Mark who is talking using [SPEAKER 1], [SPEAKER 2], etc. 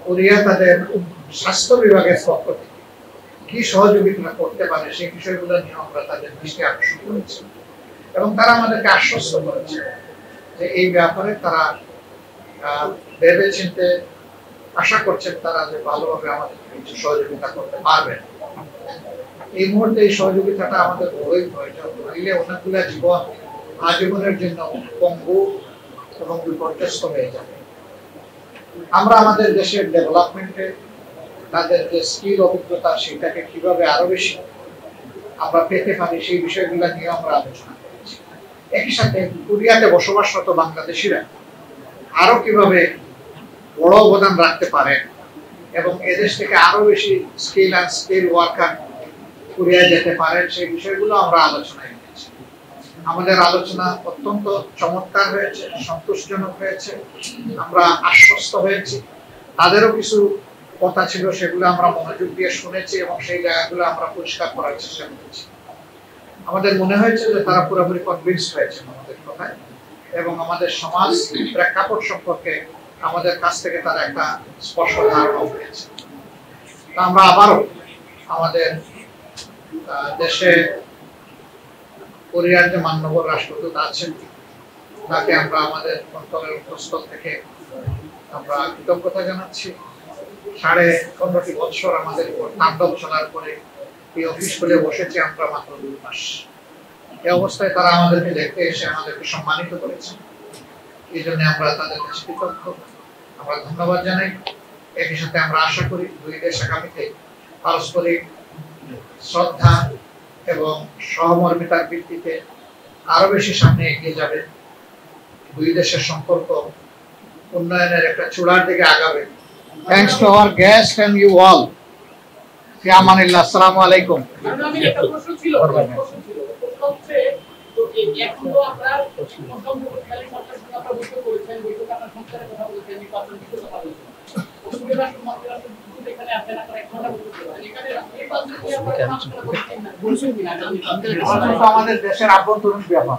[SPEAKER 1] Korea তাদের স্বাস্থ্য বিভাগের পক্ষ থেকে কি সহযোগিতা করতে পারে সেই বিষয়গুলো নিয়ে আমরা তাদের দৃষ্টি আকর্ষণ করেছি এবং তারা আমাদেরকে আশ্বস্ত করেছে যে এই ব্যাপারে তারা ভেবে চিন্তে আশা করছেন তারা যে ভালোভাবে আমাদের কিছু সহযোগিতা করতে পারবেন। এই মুহূর্তে এই সহযোগিতাটা আমাদের বড়ই প্রয়োজন, নইলে অনেকগুলো জীবন আজীবনের জন্য পঙ্গু এবং বিপর্যস্ত হয়ে যাবে। আমরা আমাদের দেশের ডেভেলপমেন্টে তাদের যে স্কিল অভিজ্ঞতা সেটাকে কিভাবে আরো বেশি আমরা পেতে পারি সেই বিষয়গুলো নিয়ে আমরা আলোচনা করেছি। একই সাথে কোরিয়াতে বসবাসরত বাংলাদেশিরা আরো কিভাবে বড় অবদান রাখতে পারেন এবং এদেশ থেকে আরো বেশি স্কিল ওয়ার্কার কোরিয়ায় যেতে পারেন সেই বিষয়গুলো আমরা আলোচনায় নিয়েছি। আমাদের আলোচনা অত্যন্ত চমৎকার হয়েছে, সন্তোষজনক হয়েছে, আমরা আশ্বস্ত হয়েছি। তাদেরও কিছু কথা ছিল সেগুলো আমরা মনোযোগ দিয়ে শুনেছি এবং সেই জায়গাগুলো আমরা পরিষ্কার করার চেষ্টা করেছি। আমাদের মনে হয়েছে যে তারা পুরোপুরি কনভিন্সড হয়েছে আমাদের কথায় এবং আমাদের সমাজ প্রেক্ষাপট সম্পর্কে আমাদের কাছ থেকে তারা একটা স্পষ্ট ধারণা পেয়েছে। আমরা আবারও আমাদের দেশে কোরিয়ার যে মাননীয় রাষ্ট্রদূত আছেন তাকে আমরা আমাদের অন্তরের অন্তঃস্থল থেকে আমরা কৃতজ্ঞতা জানাচ্ছি। 15.5 বছর আমাদের উপর তাণ্ডব চলার পরে এই অফিস খুলে বসেছি আমরা মাত্র 2 মাস। এই অবস্থায় তারা আমাদেরকে দেখতে এসে আমাদেরকে সম্মানিত করেছে, এই জন্য আমরা তাদের কাছে কৃতজ্ঞ, আমরা ধন্যবাদ জানাই। একই সাথে আমরা আশা করি দুই দেশ আগামীতে পারস্পরিক শ্রদ্ধা এবং সহমর্মিতার ভিত্তিতে আরো বেশি সামনে এগিয়ে যাবে, দুই দেশের সম্পর্ক উন্নয়নের একটা চূড়ার দিকে আগাবে। Thanks to our guest and you all. fi amanillah. Assalamu alaikum. আমাদের দেশের আভ্যন্তরীণ ব্যাপার।